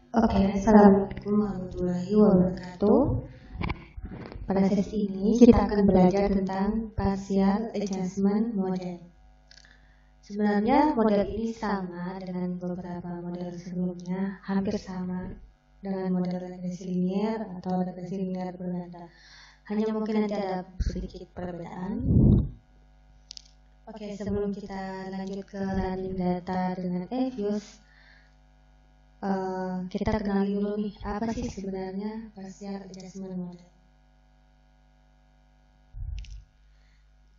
Assalamualaikum warahmatullahi wabarakatuh. Pada sesi ini kita akan belajar tentang partial adjustment model. Sebenarnya model ini sama dengan beberapa model sebelumnya, hampir sama dengan model regresi linier atau regresi linier berganda. Hanya mungkin nanti ada sedikit perbedaan. Sebelum kita lanjut ke running data dengan Evius, kita kenali dulu nih, apa sih sebenarnya partial adjustment model.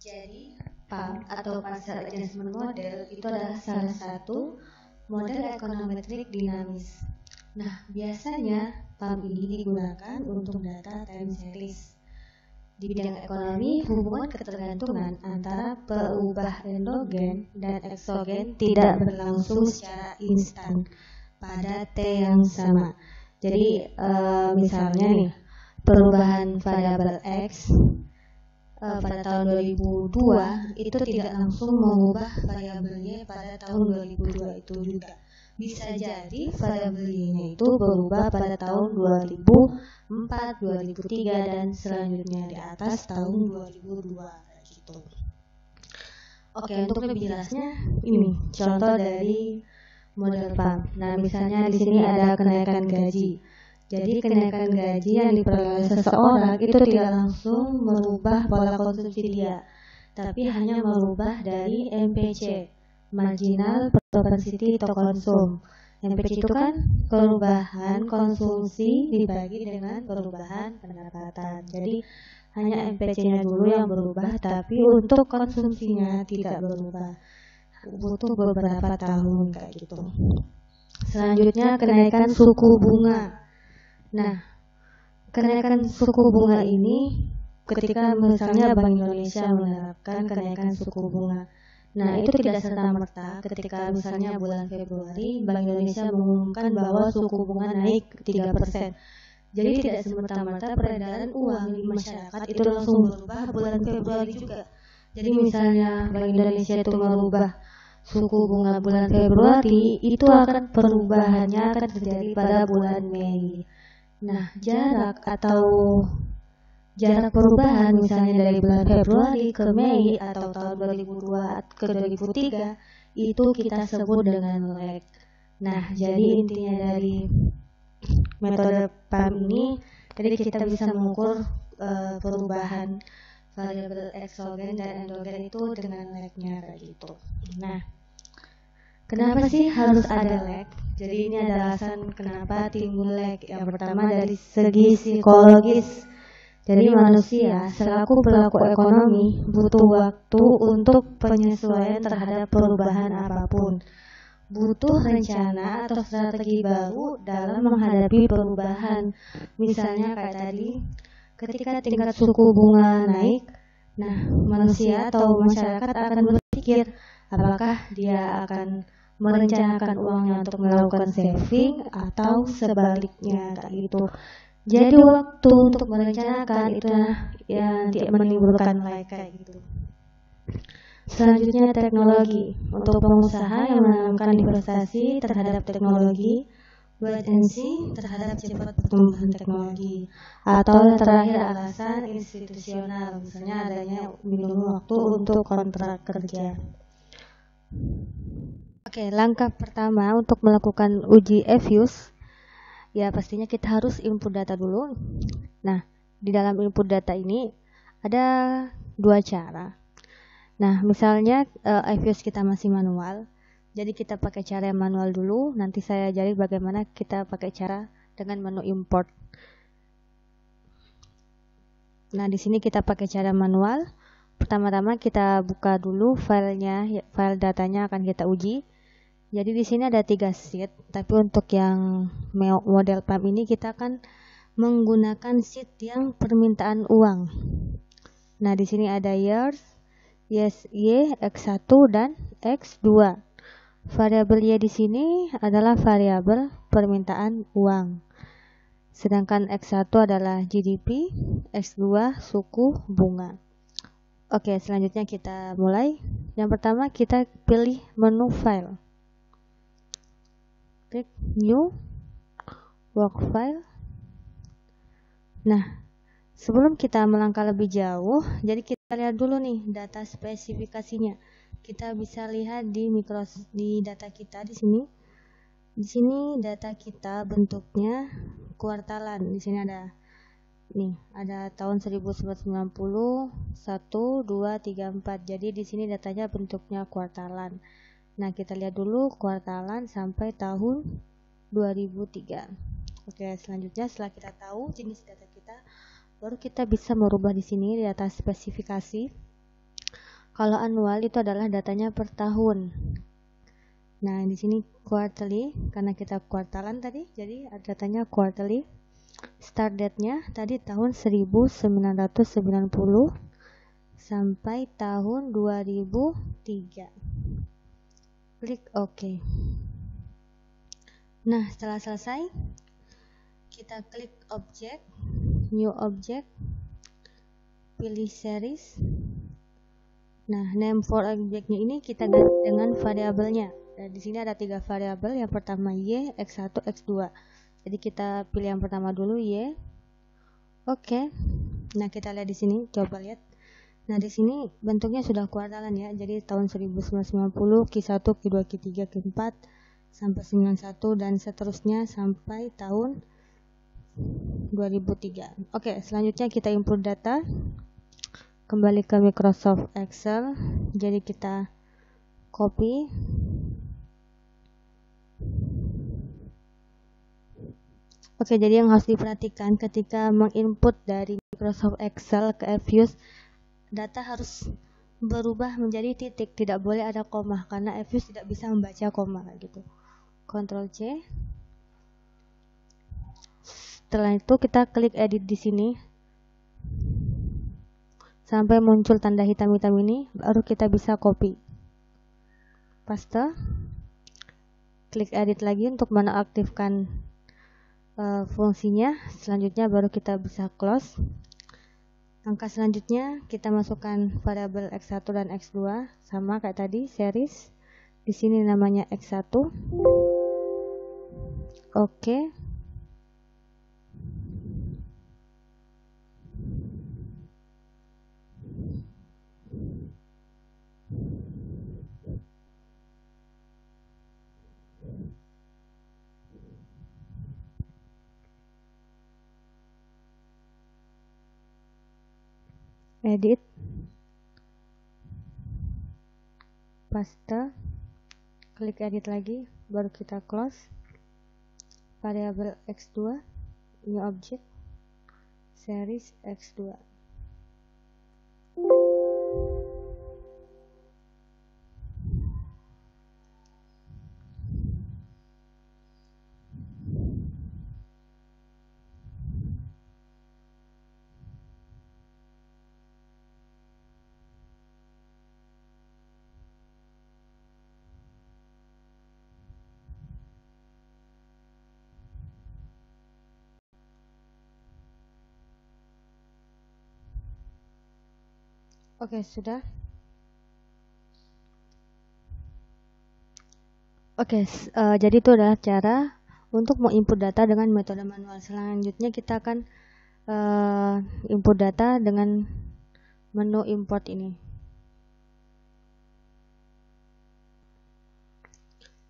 Jadi PAM atau partial adjustment model itu adalah salah satu model ekonometrik dinamis. Nah, biasanya PAM ini digunakan untuk data time series. Di bidang ekonomi, hubungan ketergantungan antara perubahan endogen dan eksogen tidak berlangsung secara instan pada T yang sama. Jadi misalnya nih, perubahan variabel X pada tahun 2002 itu tidak langsung mengubah variabel Y pada tahun 2002 itu juga. Bisa jadi variabel Y-nya itu berubah pada tahun 2004, 2003 dan selanjutnya di atas tahun 2002 gitu. Untuk lebih jelasnya ini contoh dari model PAM. Nah, misalnya di sini ada kenaikan gaji. Jadi kenaikan gaji yang diperoleh seseorang itu tidak langsung merubah pola konsumsi dia, tapi hanya merubah dari MPC, marginal propensity to consume. MPC itu kan perubahan konsumsi dibagi dengan perubahan pendapatan. Jadi hanya MPC-nya dulu yang berubah, tapi untuk konsumsinya tidak berubah. Butuh beberapa tahun kayak gitu. Selanjutnya kenaikan suku bunga. Nah, kenaikan suku bunga ini ketika misalnya Bank Indonesia menerapkan kenaikan suku bunga. Nah, itu tidak serta-merta ketika misalnya bulan Februari Bank Indonesia mengumumkan bahwa suku bunga naik 3%. Jadi tidak serta-merta peredaran uang di masyarakat itu langsung berubah bulan Februari juga. Jadi misalnya Bank Indonesia itu merubah suku bunga bulan Februari, itu akan perubahannya akan terjadi pada bulan Mei. Nah, jarak perubahan misalnya dari bulan Februari ke Mei atau tahun 2002 ke 2003 itu kita sebut dengan lag. Nah, jadi intinya dari metode PAM ini, jadi kita bisa mengukur perubahan variabel eksogen dan endogen itu dengan lag-nya kayak gitu. Nah, kenapa sih harus ada lag? Jadi ini ada alasan kenapa timbul lag. Yang pertama dari segi psikologis. Jadi manusia selaku pelaku ekonomi butuh waktu untuk penyesuaian terhadap perubahan apapun. Butuh rencana atau strategi baru dalam menghadapi perubahan. Misalnya kayak tadi, ketika tingkat suku bunga naik, nah manusia atau masyarakat akan berpikir apakah dia akan merencanakan uangnya untuk melakukan saving atau sebaliknya kayak gitu. Jadi waktu untuk merencanakan itu yang menimbulkan lag kayak gitu. Selanjutnya teknologi. Untuk pengusaha yang menanamkan investasi terhadap teknologi, wait and see terhadap cepat pertumbuhan teknologi. Atau terakhir alasan institusional, misalnya adanya minimum waktu untuk kontrak kerja. Langkah pertama untuk melakukan uji Evius, ya pastinya kita harus input data dulu. Nah, di dalam input data ini ada dua cara. Nah, misalnya Evius kita masih manual, jadi kita pakai cara yang manual dulu. Nanti saya ajarin bagaimana kita pakai cara dengan menu import. Nah, di sini kita pakai cara manual. Pertama-tama kita buka dulu filenya, file datanya akan kita uji. Jadi di sini ada 3 sheet, tapi untuk yang model PAM ini kita akan menggunakan sheet yang permintaan uang. Nah, di sini ada years, Y, X1 dan X2. Variabel Y di sini adalah variabel permintaan uang. Sedangkan X1 adalah GDP, X2 suku bunga. Selanjutnya kita mulai. Yang pertama kita pilih menu file. Klik new, work file. Nah, sebelum kita melangkah lebih jauh, jadi kita lihat dulu nih data spesifikasinya. Kita bisa lihat di data kita di sini. Di sini data kita bentuknya kuartalan. Di sini ada tahun 1990, 1, 2, 3, 4. Jadi di sini datanya bentuknya kuartalan. Nah, kita lihat dulu kuartalan sampai tahun 2003. Oke, selanjutnya setelah kita tahu jenis data kita, baru kita bisa merubah di sini data spesifikasi. Kalau annual itu adalah datanya per tahun. Nah, di sini quarterly karena kita kuartalan tadi, jadi datanya quarterly. Start date-nya tadi tahun 1990 sampai tahun 2003. Klik OK. Nah, setelah selesai, kita klik object, new object, pilih series. Nah, name for object-nya ini kita ganti dengan variabelnya. Nah, di sini ada 3 variabel. Yang pertama Y, X1, X2. Jadi kita pilih yang pertama dulu Y. Oke. Nah, kita lihat di sini, coba lihat. Nah, di sini bentuknya sudah kuartalan ya. Jadi tahun 1990, Q1, Q2, Q3, Q4 sampai 91 dan seterusnya sampai tahun 2003. Oke, selanjutnya kita input data. Kembali ke Microsoft Excel. Jadi kita copy. Oke, jadi yang harus diperhatikan ketika menginput dari Microsoft Excel ke Fuse, data harus berubah menjadi titik, tidak boleh ada koma karena Fuse tidak bisa membaca koma gitu. Ctrl C. Setelah itu kita klik edit di sini sampai muncul tanda hitam-hitam ini, baru kita bisa copy, paste, klik edit lagi untuk menonaktifkan fungsinya. Selanjutnya baru kita bisa close. Langkah selanjutnya kita masukkan variabel X1 dan X2 sama kayak tadi, series. Di sini namanya X1. Oke. Edit, paste, klik edit lagi, baru kita close. Variabel X2, new object, series X2. Oke, sudah. Oke, jadi itu adalah cara untuk menginput data dengan metode manual. Selanjutnya kita akan input data dengan menu import ini.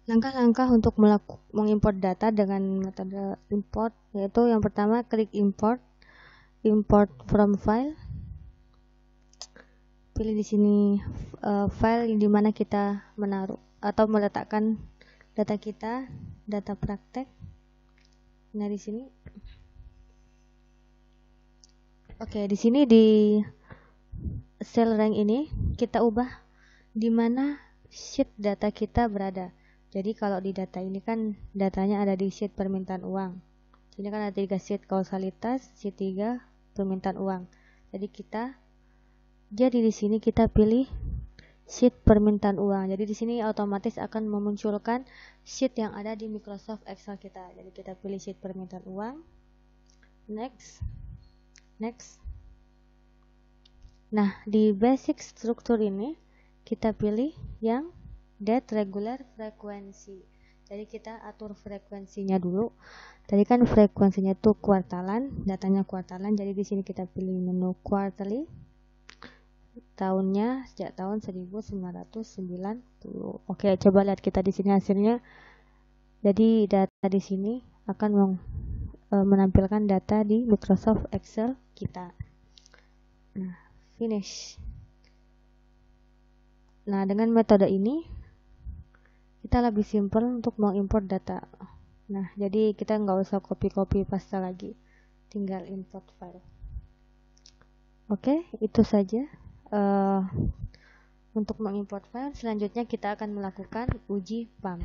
Langkah-langkah untuk mengimport data dengan metode import yaitu yang pertama klik import from file. Pilih di sini file di mana kita menaruh atau meletakkan data kita, data praktek. Nah, di sini. Oke, di sini di cell rank ini kita ubah di mana sheet data kita berada. Jadi kalau di data ini kan datanya ada di sheet permintaan uang. Ini kan ada 3 sheet kausalitas, sheet 3 permintaan uang. Jadi di sini kita pilih sheet permintaan uang. Jadi di sini otomatis akan memunculkan sheet yang ada di Microsoft Excel kita. Jadi kita pilih sheet permintaan uang. Next. Nah, di basic struktur ini kita pilih yang date regular frequency. Jadi kita atur frekuensinya dulu. Tadi kan frekuensinya itu kuartalan, datanya kuartalan. Jadi di sini kita pilih menu quarterly. Tahunnya sejak tahun 1990. Oke, coba lihat kita di sini hasilnya. Jadi data di sini akan menampilkan data di Microsoft Excel kita. Nah, finish. Nah, dengan metode ini kita lebih simpel untuk mengimport data. Nah, jadi kita nggak usah copy paste lagi, tinggal import file. Oke, itu saja untuk mengimport file. Selanjutnya kita akan melakukan uji PAM.